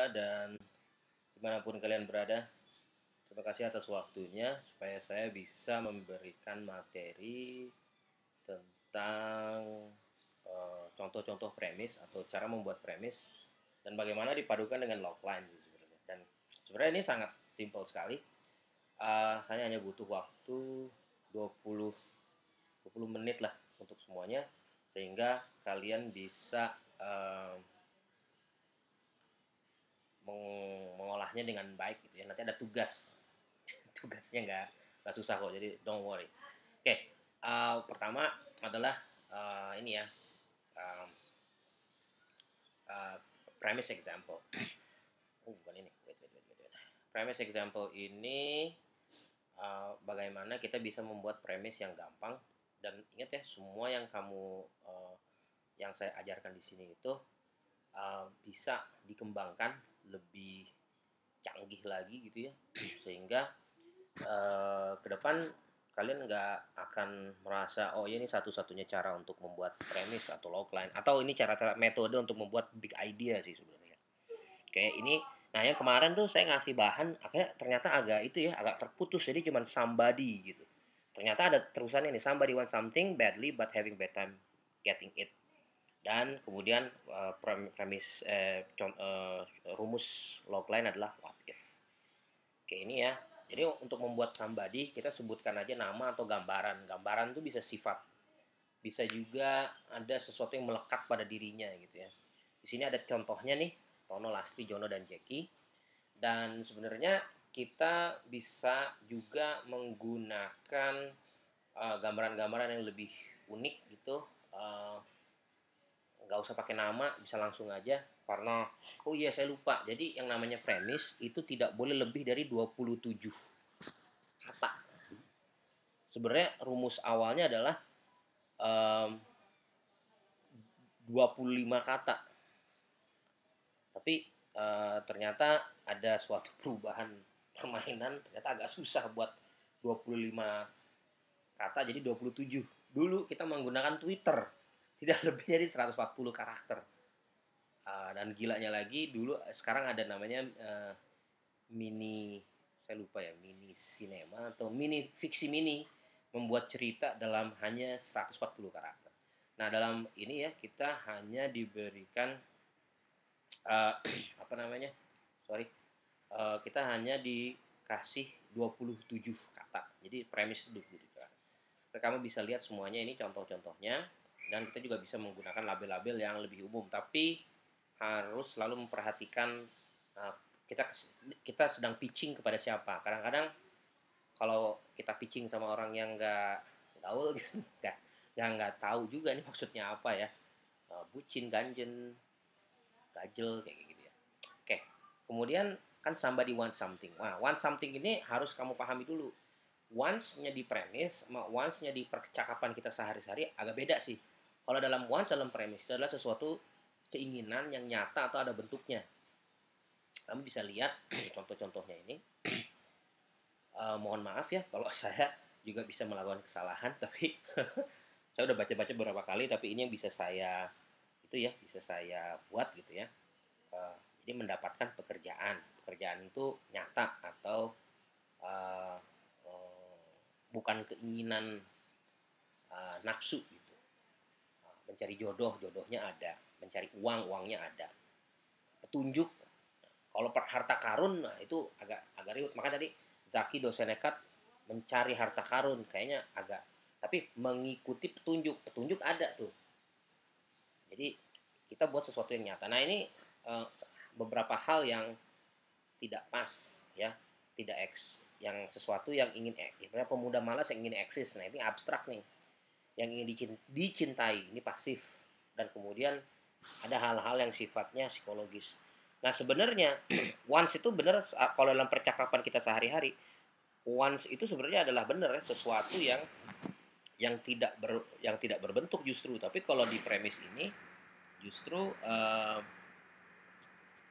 semua dan dimanapun kalian berada. Terima kasih atas waktunya supaya saya bisa memberikan materi tentang contoh-contoh premis atau cara membuat premis dan bagaimana dipadukan dengan logline sebenarnya. Dan sebenarnya ini sangat simpel sekali. Saya hanya butuh waktu 20 menit lah untuk semuanya sehingga kalian bisa mengolahnya dengan baik gitu ya. Nanti ada tugasnya nggak susah kok, jadi don't worry. Oke, pertama adalah ini ya, um, uh, premise example. Bukan ini, wait. Premise example ini bagaimana kita bisa membuat premis yang gampang. Dan ingat ya, semua yang yang saya ajarkan di sini itu bisa dikembangkan lebih canggih lagi gitu ya, sehingga ke depan kalian nggak akan merasa oh ya ini satu-satunya cara untuk membuat premis atau logline, atau ini cara metode untuk membuat big idea sih sebenarnya. Kayak ini, nah yang kemarin tuh saya ngasih bahan akhirnya ternyata agak itu ya, agak terputus, jadi cuman somebody gitu. Ternyata ada terusannya nih, somebody want something badly but having bad time getting it. Dan kemudian premis rumus logline adalah what if. Oke, ini ya. Jadi untuk membuat somebody kita sebutkan aja nama atau gambaran. Gambaran itu bisa sifat, bisa juga ada sesuatu yang melekat pada dirinya gitu ya. Di sini ada contohnya nih, Tono, Lastri, Jono, dan Jackie. Dan sebenarnya kita bisa juga menggunakan gambaran-gambaran yang lebih unik gitu. Nggak usah pakai nama, bisa langsung aja. Karena, oh iya saya lupa, jadi yang namanya premis itu tidak boleh lebih dari 27 kata. Sebenarnya rumus awalnya adalah um, 25 kata. Tapi ternyata ada suatu perubahan permainan, ternyata agak susah buat 25 kata jadi 27. Dulu kita menggunakan Twitter, tidak lebih dari 140 karakter. Dan gilanya lagi dulu sekarang ada namanya mini, saya lupa ya, mini sinema atau mini fiksi mini, membuat cerita dalam hanya 140 karakter. Nah, dalam ini ya kita hanya diberikan uh, apa namanya? Sorry. Kita hanya dikasih 27 kata. Jadi premis 27 kata. Kamu bisa lihat semuanya ini contoh-contohnya, dan kita juga bisa menggunakan label-label yang lebih umum, tapi harus selalu memperhatikan uh, kita kita sedang pitching kepada siapa. Kadang-kadang kalau kita pitching sama orang yang nggak gaul gitu, nggak tahu juga nih maksudnya apa ya, bucin, ganjen, gajel kayak gitu ya. Oke, kemudian kan somebody want something. Nah, want something ini harus kamu pahami dulu. Once-nya di premis sama once-nya di percakapan kita sehari-hari agak beda sih. Kalau dalam once dalam premis itu adalah sesuatu keinginan yang nyata atau ada bentuknya. Kamu bisa lihat contoh-contohnya ini. Mohon maaf ya kalau saya juga bisa melakukan kesalahan, tapi saya udah baca-baca beberapa kali, tapi ini yang bisa saya bisa saya buat gitu ya. Jadi mendapatkan pekerjaan itu nyata atau uh, bukan keinginan nafsu gitu. Mencari jodohnya ada, mencari uangnya ada, petunjuk. Kalau harta karun, nah itu agak ribet. Maka tadi Zaki dosen nekat mencari harta karun, kayaknya agak, tapi mengikuti petunjuk ada tuh. Jadi kita buat sesuatu yang nyata. Nah ini beberapa hal yang tidak pas ya, tidak yang sesuatu yang ingin pemuda malas yang ingin eksis. Nah ini abstrak nih, yang ingin dicintai ini pasif, dan kemudian ada hal-hal yang sifatnya psikologis. Nah sebenarnya once itu benar, kalau dalam percakapan kita sehari-hari, once itu sebenarnya adalah benar ya, sesuatu yang tidak berbentuk justru. Tapi kalau di premis ini justru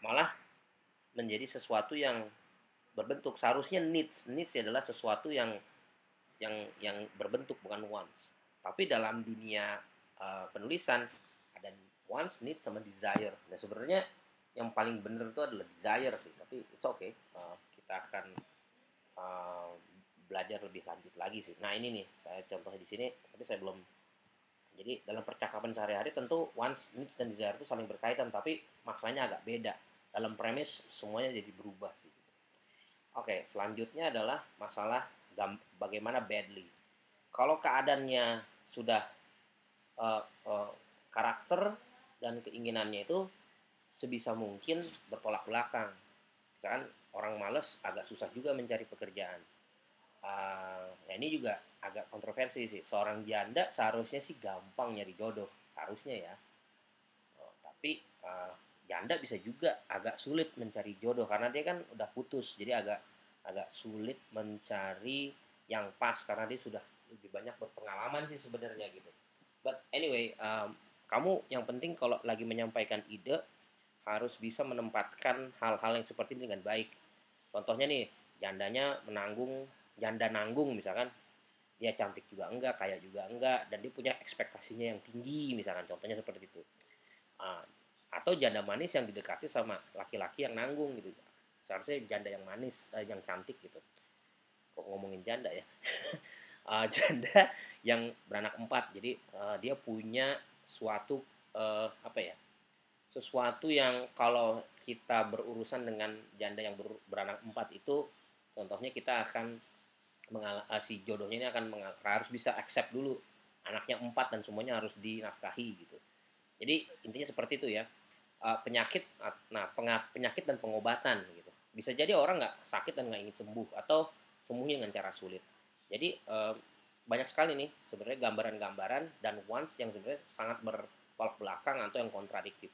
malah menjadi sesuatu yang berbentuk. Seharusnya needs adalah sesuatu yang berbentuk, bukan wants. Tapi dalam dunia penulisan ada wants, needs, sama desire. Nah sebenarnya yang paling bener itu adalah desire sih, tapi it's okay. Kita akan uh, belajar lebih lanjut lagi sih. Nah ini nih saya contohnya di sini, tapi saya belum. Jadi dalam percakapan sehari-hari tentu wants, needs dan desire itu saling berkaitan, tapi maknanya agak beda. Dalam premis semuanya jadi berubah sih. Oke, selanjutnya adalah masalah bagaimana badly. Kalau keadaannya sudah uh, uh, karakter dan keinginannya itu sebisa mungkin bertolak belakang. Misalkan orang males agak susah juga mencari pekerjaan. Ya ini juga agak kontroversi sih. Seorang janda seharusnya sih gampang nyari jodoh, harusnya ya. Tapi janda bisa juga agak sulit mencari jodoh karena dia kan udah putus, jadi agak agak sulit mencari yang pas karena dia sudah lebih banyak berpengalaman sih sebenarnya gitu. But anyway, kamu yang penting kalau lagi menyampaikan ide harus bisa menempatkan hal-hal yang seperti ini dengan baik. Contohnya nih, janda nanggung misalkan, dia cantik juga enggak, kaya juga enggak, dan dia punya ekspektasinya yang tinggi misalkan, contohnya seperti itu. Ah, atau janda manis yang didekati sama laki-laki yang nanggung gitu. Seharusnya janda yang manis, yang cantik gitu. Kok ngomongin janda ya? Janda yang beranak empat. Jadi dia punya suatu apa ya? Sesuatu yang kalau kita berurusan dengan janda yang beranak empat itu, contohnya kita akan si jodohnya ini akan harus bisa accept dulu anaknya empat dan semuanya harus dinafkahi gitu. Jadi intinya seperti itu ya. Penyakit, nah penyakit dan pengobatan gitu. Bisa jadi orang nggak sakit dan nggak ingin sembuh atau sembuhnya dengan cara sulit. Jadi banyak sekali nih sebenarnya gambaran-gambaran dan wants yang sebenarnya sangat bertolak belakang atau yang kontradiktif.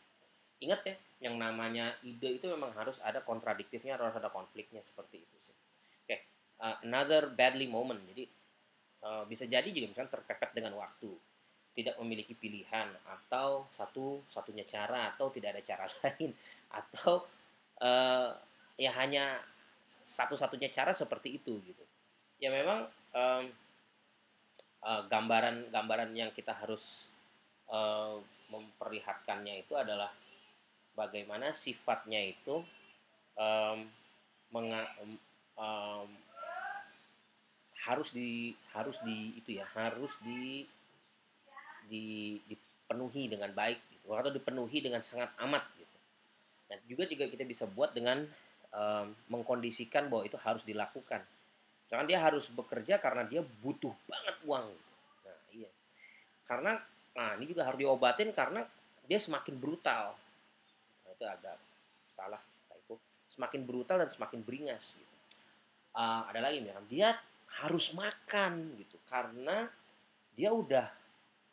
Ingat ya, yang namanya ide itu memang harus ada kontradiktifnya, harus ada konfliknya seperti itu sih. Oke, another badly moment. Jadi bisa jadi juga misalnya terpepet dengan waktu, tidak memiliki pilihan atau satu-satunya cara atau tidak ada cara lain atau uh, ya hanya satu-satunya cara seperti itu gitu. Ya memang gambaran-gambaran yang kita harus uh, memperlihatkannya itu adalah bagaimana sifatnya itu um, menga, um, harus di itu ya, harus dipenuhi dengan baik gitu, atau dipenuhi dengan sangat amat gitu. Dan juga kita bisa buat dengan mengkondisikan bahwa itu harus dilakukan. Jangan dia harus bekerja karena dia butuh banget uang gitu. Nah, iya. Karena ini juga harus diobatin karena dia semakin brutal. Nah, itu agak salah typo. Semakin brutal dan semakin beringas gitu. Ada lagi nih, dia harus makan gitu karena dia udah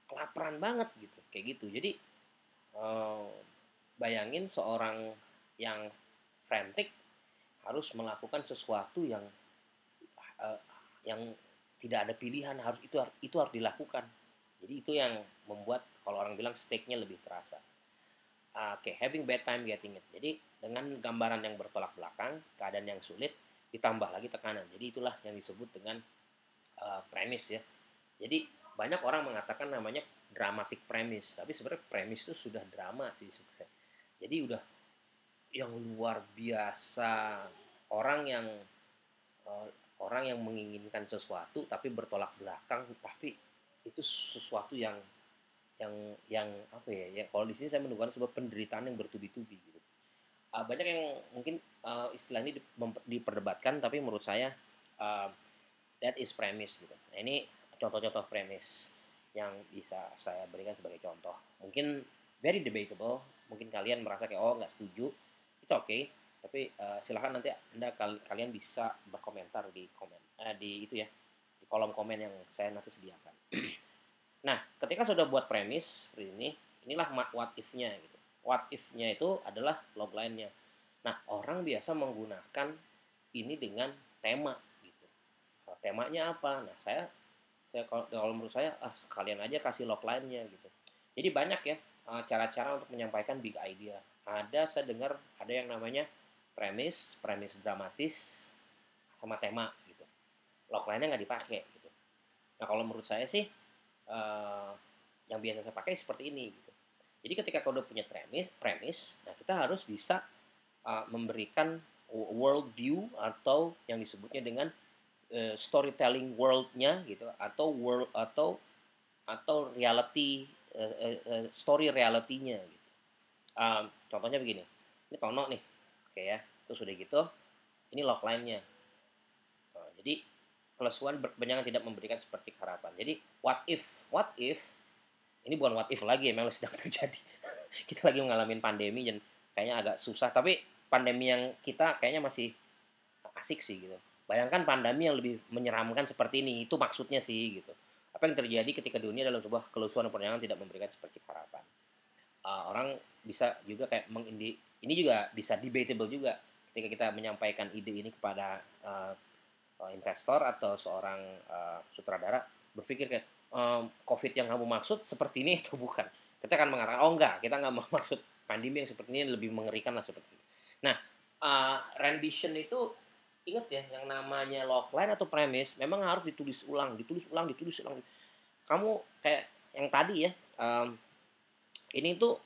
kelaparan banget gitu, kayak gitu. Jadi eh, bayangin seorang yang frantic harus melakukan sesuatu eh, yang tidak ada pilihan, itu harus dilakukan. Jadi itu yang membuat kalau orang bilang stake-nya lebih terasa. Oke, having bad time getting it. Jadi dengan gambaran yang bertolak belakang, keadaan yang sulit, ditambah lagi tekanan. Jadi itulah yang disebut dengan premis ya. Jadi banyak orang mengatakan namanya dramatic premise, tapi sebenarnya premis itu sudah drama sih sebenarnya. Jadi udah yang luar biasa, orang yang uh, orang yang menginginkan sesuatu tapi bertolak belakang, tapi itu sesuatu yang yang apa ya, ya kalau di sini saya menemukan sebuah penderitaan yang bertubi-tubi gitu. Banyak yang mungkin istilah ini diperdebatkan, tapi menurut saya uh, that is premise gitu. Nah, ini contoh-contoh premis yang bisa saya berikan sebagai contoh. Mungkin very debatable, mungkin kalian merasa kayak oh nggak setuju, itu oke. Okay. Tapi silahkan nanti kalian bisa berkomentar di di itu ya, di kolom komen yang saya nanti sediakan. Nah, ketika sudah buat premis seperti ini, inilah what if-nya gitu. What if-nya itu adalah logline-nya. Nah, orang biasa menggunakan ini dengan tema gitu. Nah, temanya apa? Nah, saya kalau menurut saya sekalian aja kasih logline-nya gitu. Jadi banyak ya cara-cara untuk menyampaikan big idea. Saya dengar ada yang namanya premis, premis dramatis, sama tema gitu. Logline-nya nggak dipakai gitu. Nah, kalau menurut saya sih yang biasa saya pakai seperti ini gitu. Jadi ketika kau udah punya premis, nah kita harus bisa memberikan world view atau yang disebutnya dengan storytelling world-nya gitu, atau world atau reality story reality-nya gitu. Contohnya begini, ini Tono nih, oke ya, terus udah gitu, ini logline-nya. Jadi Plus One berkepanjangan tidak memberikan seperti harapan. Jadi what if ini bukan what if lagi, memang sedang terjadi. Kita lagi mengalami pandemi dan kayaknya agak susah, tapi pandemi yang kita kayaknya masih asik sih gitu. Bayangkan pandemi yang lebih menyeramkan seperti ini, itu maksudnya sih gitu. Apa yang terjadi ketika dunia dalam sebuah kelusuan dan perjalanan tidak memberikan seperti harapan. Orang bisa juga kayak ini juga bisa debatable juga ketika kita menyampaikan ide ini kepada investor atau seorang sutradara, berpikir kayak COVID yang kamu maksud seperti ini atau bukan. Kita akan mengatakan oh enggak, kita nggak mau maksud pandemi yang seperti ini, lebih mengerikan lah seperti ini. Nah, rendition itu ingat ya, yang namanya logline atau premis memang harus ditulis ulang, ditulis ulang, ditulis ulang. Kamu kayak yang tadi ya, ini tuh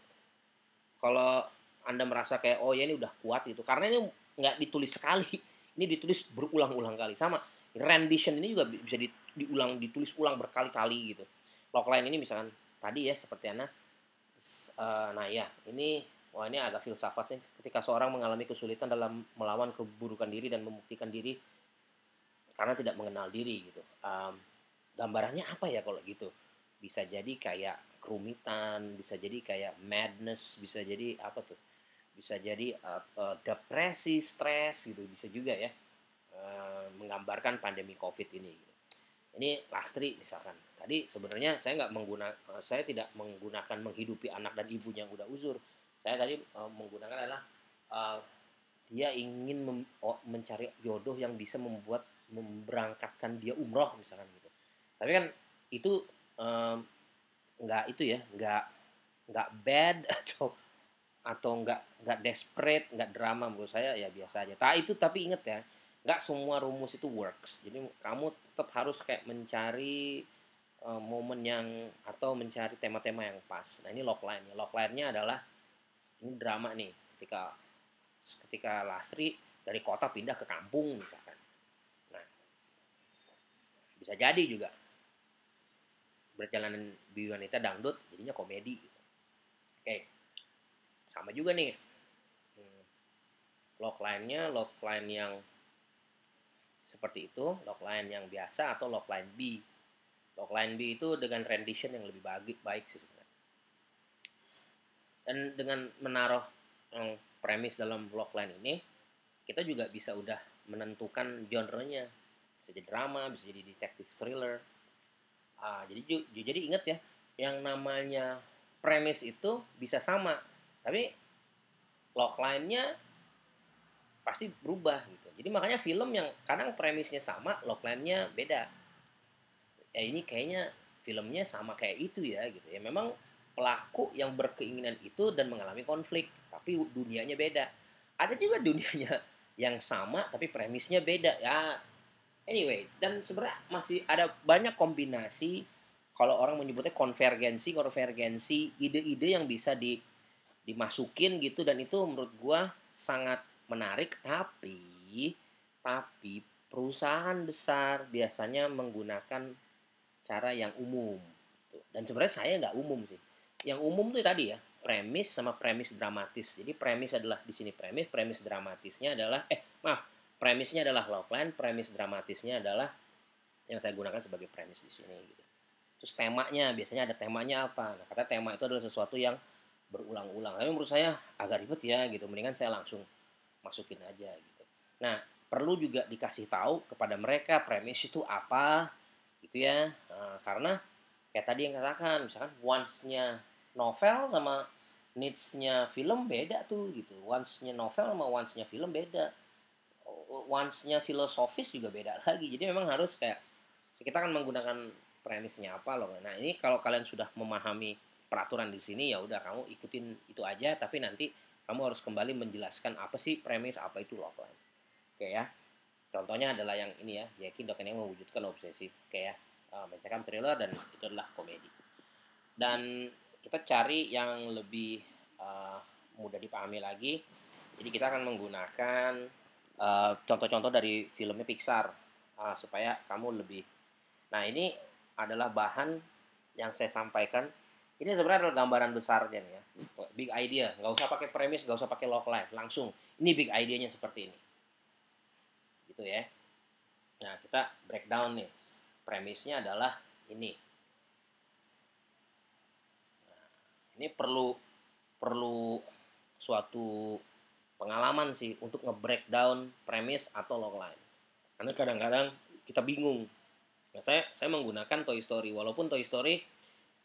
kalau Anda merasa kayak oh ya ini udah kuat gitu, karena ini nggak ditulis sekali, ini ditulis berulang-ulang kali. Sama rendition ini juga bisa diulang, ditulis ulang berkali-kali gitu. Logline ini misalkan tadi ya seperti Anda, nah ya ini wah ini agak filsafat sih. Ketika seorang mengalami kesulitan dalam melawan keburukan diri dan membuktikan diri karena tidak mengenal diri gitu. Gambarannya apa ya kalau gitu? Bisa jadi kayak kerumitan, bisa jadi kayak madness, bisa jadi apa tuh? Bisa jadi depresi, stres gitu, bisa juga ya. Menggambarkan pandemi COVID ini. Gitu. Ini Lastri misalkan. Tadi sebenarnya saya tidak menggunakan menghidupi anak dan ibunya yang udah uzur. Saya tadi menggunakan adalah uh, dia ingin mencari jodoh yang bisa memberangkatkan dia umroh misalkan gitu. Tapi kan itu um, nggak itu ya, nggak bad atau nggak desperate, nggak drama, menurut saya ya biasa aja. Tapi inget ya, nggak semua rumus itu works. Jadi kamu tetap harus kayak mencari momen yang atau mencari tema-tema yang pas. Nah ini logline. Logline-nya adalah ini drama nih, ketika ketika Lastri dari kota pindah ke kampung misalkan. Nah bisa jadi juga berjalanan di wanita dangdut jadinya komedi. Gitu. Oke, sama juga nih. Logline yang seperti itu, logline yang biasa atau logline B. Logline B itu dengan rendition yang lebih baik sih sebenarnya. Dan dengan menaruh premis dalam logline ini, kita juga bisa udah menentukan genre-nya. Bisa jadi drama, bisa jadi detective thriller. Jadi ingat ya, yang namanya premis itu bisa sama, tapi logline-nya pasti berubah gitu. Jadi makanya film yang kadang premisnya sama, logline-nya beda. Ya ini kayaknya filmnya sama kayak itu ya gitu. Ya memang pelaku yang berkeinginan itu dan mengalami konflik, tapi dunianya beda. Ada juga dunianya yang sama tapi premisnya beda. Ya anyway, dan sebenarnya masih ada banyak kombinasi kalau orang menyebutnya konvergensi ide-ide yang bisa dimasukin gitu, dan itu menurut gua sangat menarik, tapi perusahaan besar biasanya menggunakan cara yang umum gitu. Dan sebenarnya saya nggak umum sih. Yang umum tuh tadi ya, premis sama premis dramatis. Jadi premis adalah di sini premis dramatisnya adalah premisnya adalah logline, premis dramatisnya adalah yang saya gunakan sebagai premis di sini gitu. Terus temanya, biasanya ada temanya apa? Nah, kata tema itu adalah sesuatu yang berulang-ulang. Tapi menurut saya agak ribet ya gitu. Mendingan saya langsung masukin aja gitu. Nah, perlu juga dikasih tahu kepada mereka premis itu apa gitu ya. Nah, karena kayak tadi yang katakan, misalkan wants-nya novel sama needs-nya film beda tuh gitu. Wants-nya novel sama wants-nya film beda. Wants-nya filosofis juga beda lagi. Jadi memang harus kayak kita kan menggunakan premisnya apa loh. Nah, ini kalau kalian sudah memahami peraturan di sini ya udah kamu ikutin itu aja, tapi nanti kamu harus kembali menjelaskan apa sih premis, apa itu logline. Oke ya. Contohnya adalah yang ini ya, Jackie Dokken yang mewujudkan obsesi. Kayak mencekam thriller dan itu adalah komedi. Dan kita cari yang lebih mudah dipahami lagi. Jadi kita akan menggunakan contoh-contoh dari filmnya Pixar supaya kamu lebih. Nah ini adalah bahan yang saya sampaikan. Ini sebenarnya adalah gambaran besarnya nih ya. Big idea, nggak usah pakai premis, nggak usah pakai logline, langsung. Ini big idenya seperti ini, gitu ya. Nah kita breakdown nih. Premisnya adalah ini. Ini perlu perlu suatu pengalaman sih untuk nge-breakdown premis atau logline. Karena kadang-kadang kita bingung. Nah, saya menggunakan Toy Story. Walaupun Toy Story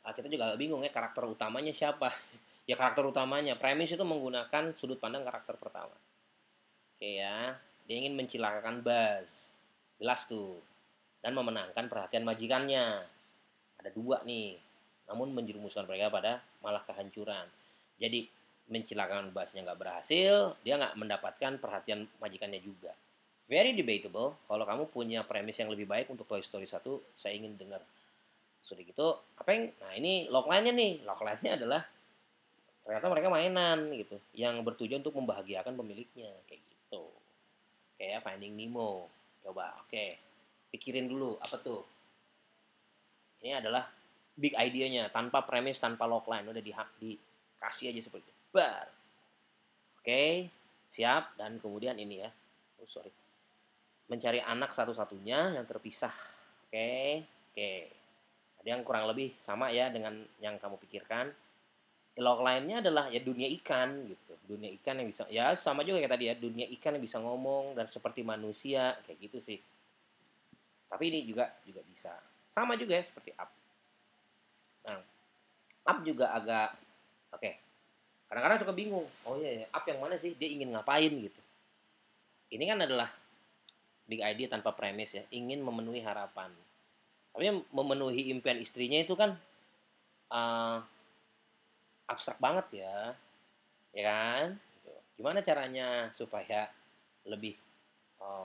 kita juga agak bingung ya karakter utamanya siapa. Ya karakter utamanya. Premis itu menggunakan sudut pandang karakter pertama. Oke ya. Dia ingin mencelakakan Buzz. Jelas tuh. Dan memenangkan perhatian majikannya. Ada dua nih. Namun menjerumuskan mereka pada malah kehancuran. Jadi mencelakan Buzznya nggak berhasil, dia nggak mendapatkan perhatian majikannya juga. Very debatable. Kalau kamu punya premis yang lebih baik untuk Toy Story 1, saya ingin dengar. Sudah gitu, apa yang nah ini logline-nya nih. Logline-nya adalah ternyata mereka mainan gitu yang bertujuan untuk membahagiakan pemiliknya kayak gitu. Kayak Finding Nemo. Coba, oke. Pikirin dulu apa tuh? Ini adalah big idea-nya tanpa premis, tanpa logline, udah dikasih aja seperti itu. Bar. Oke, siap dan kemudian ini ya. Oh, sorry. Mencari anak satu-satunya yang terpisah. Oke, oke. Ada yang kurang lebih sama ya dengan yang kamu pikirkan. Log lainnya adalah ya dunia ikan gitu. Dunia ikan yang bisa ya sama juga kayak tadi ya, dunia ikan yang bisa ngomong dan seperti manusia kayak gitu sih. Tapi ini juga bisa. Sama juga ya seperti up. Nah, up juga agak oke. Kadang-kadang suka bingung. Oh iya ya, up yang mana sih? Dia ingin ngapain gitu. Ini kan adalah big idea tanpa premis ya, ingin memenuhi harapan. Tapi memenuhi impian istrinya itu kan uh, abstrak banget ya kan? Gitu. Gimana caranya supaya lebih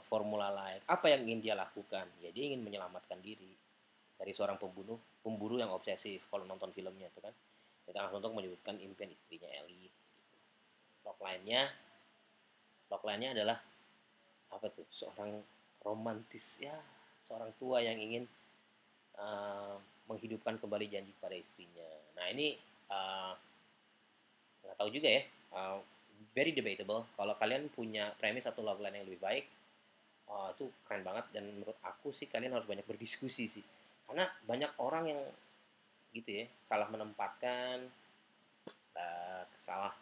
formula lain? Apa yang ingin dia lakukan? Ya dia ingin menyelamatkan diri dari seorang pemburu yang obsesif. Kalau nonton filmnya itu kan, kita langsung untuk menyebutkan impian istrinya Ellie. Gitu. Log lainnya adalah apa tuh? Seorang romantis ya, seorang tua yang ingin menghidupkan kembali janji pada istrinya. Nah ini uh, nggak tahu juga ya. Very debatable. Kalau kalian punya premis atau logline yang lebih baik, itu keren banget dan menurut aku sih kalian harus banyak berdiskusi sih. Karena banyak orang yang gitu ya, salah menempatkan, salah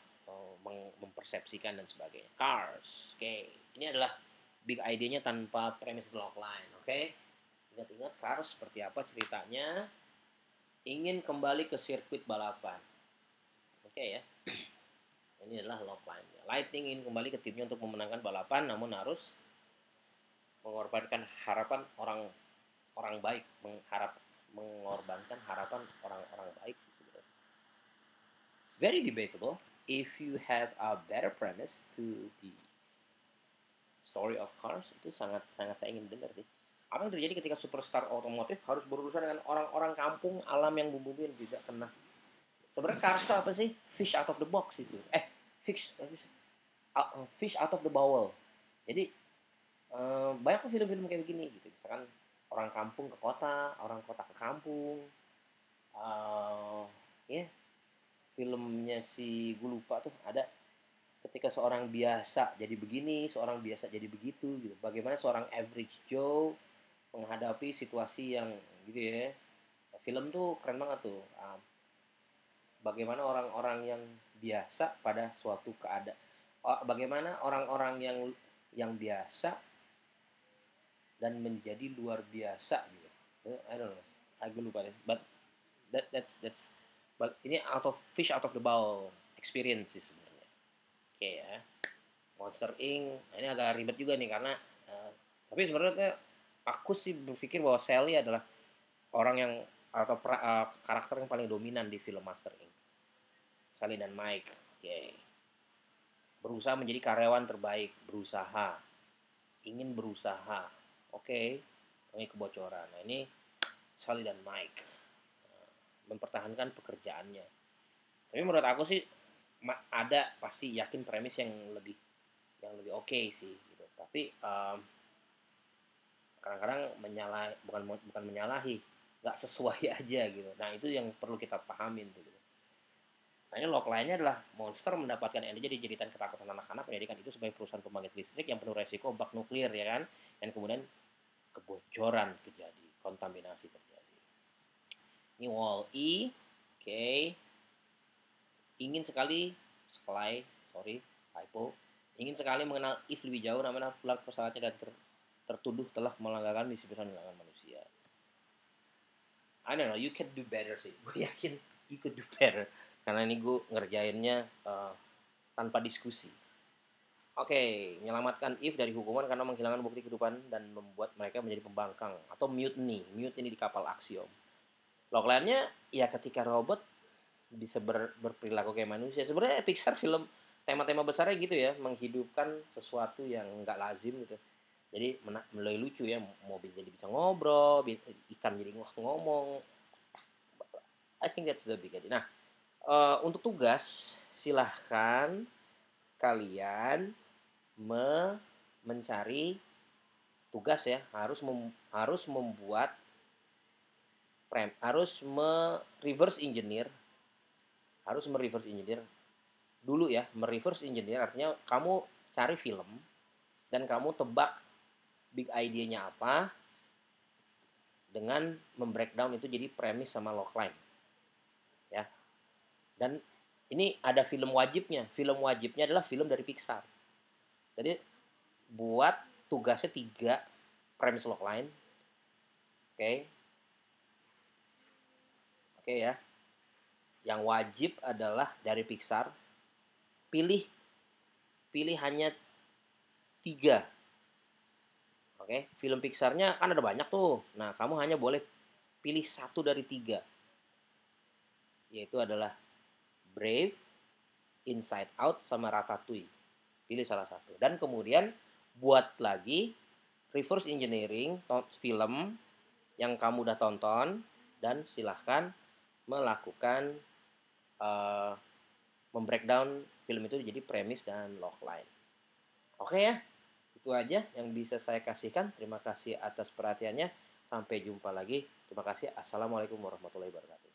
mempersepsikan dan sebagainya. Cars, oke. Okay. Ini adalah big idea-nya tanpa premis logline, oke? Okay? Ingat-ingat Cars seperti apa ceritanya? Ingin kembali ke sirkuit balapan. Oke okay, ya. Ini adalah logline. Lightning ingin kembali ke timnya untuk memenangkan balapan, namun harus mengorbankan harapan orang baik, mengorbankan harapan orang-orang baik sih sebenarnya. Very debatable. If you have a better premise to the story of Cars, itu sangat sangat saya ingin dengar sih. Apa yang terjadi ketika superstar otomotif harus berurusan dengan orang-orang kampung alam yang bumbu tidak kena. Sebenarnya Cars itu apa sih? Fish out of the box itu. Fish fish out of the bowl. Jadi banyak film-film kayak begini gitu. Misalkan orang kampung ke kota, orang kota ke kampung. Ya, yeah, filmnya si gue lupa tuh ada ketika seorang biasa jadi begini, seorang biasa jadi begitu gitu. Bagaimana seorang average Joe menghadapi situasi yang gitu ya. Film tuh keren banget tuh. Bagaimana orang-orang yang biasa pada suatu keadaan, bagaimana orang-orang yang biasa dan menjadi luar biasa gitu. I don't know, aku lupa deh. But that's but ini out of fish out of the bowl experience sih sebenarnya. Oke ya. Monster Inc. Nah, ini agak ribet juga nih karena tapi sebenarnya aku sih berpikir bahwa Sally adalah orang yang atau karakter yang paling dominan di film Monster Inc. Sally dan Mike. Oke. Berusaha menjadi karyawan terbaik, berusaha, ingin berusaha. Oke. Ini kebocoran. Nah, ini Sally dan Mike mempertahankan pekerjaannya. Tapi menurut aku sih ada pasti yakin premis yang lebih oke sih gitu. Tapi kadang-kadang bukan menyalahi, nggak sesuai aja gitu. Nah itu yang perlu kita pahamin tuh gitu. Nah ini logline-nya adalah monster mendapatkan energi dijadikan ketakutan anak-anak, menjadikan itu sebagai perusahaan pembangkit listrik yang penuh resiko bak nuklir ya kan, dan kemudian kebocoran terjadi, kontaminasi terjadi. Ini wall E, oke, okay. Ingin sekali sorry, typo, ingin sekali mengenal if lebih jauh, namanya pelat pesawatnya dan tertuduh telah melanggarkan misi perlindungan manusia. I don't know, you can do better sih. Gue yakin you could do better. Karena ini gue ngerjainnya tanpa diskusi. Oke, menyelamatkan Eve dari hukuman karena menghilangkan bukti kehidupan dan membuat mereka menjadi pembangkang atau mutiny di kapal Axiom. Logline-nya ya ketika robot bisa berperilaku kayak manusia. Sebenarnya Pixar film tema-tema besarnya gitu ya, menghidupkan sesuatu yang nggak lazim gitu. Jadi mulai lucu ya, mobil jadi bisa ngobrol, ikan jadi ngomong. I think that's the big idea. Nah, untuk tugas silahkan kalian mencari tugas ya, harus membuat harus reverse engineer dulu ya. Reverse engineer artinya kamu cari film dan kamu tebak big idea-nya apa dengan membreakdown itu jadi premis sama logline ya. Dan ini ada film wajibnya. Film wajibnya adalah film dari Pixar. Jadi buat tugasnya 3 premis logline. Oke. Oke ya. Yang wajib adalah dari Pixar. Pilih hanya 3. Oke, film Pixarnya kan ada banyak tuh. Nah, kamu hanya boleh pilih 1 dari 3. Yaitu adalah Brave, Inside Out, sama Ratatouille. Pilih salah satu. Dan kemudian buat lagi reverse engineering film yang kamu udah tonton dan silahkan melakukan membreakdown film itu jadi premis dan logline. Oke ya, itu aja yang bisa saya kasihkan. Terima kasih atas perhatiannya. Sampai jumpa lagi. Terima kasih. Assalamualaikum warahmatullahi wabarakatuh.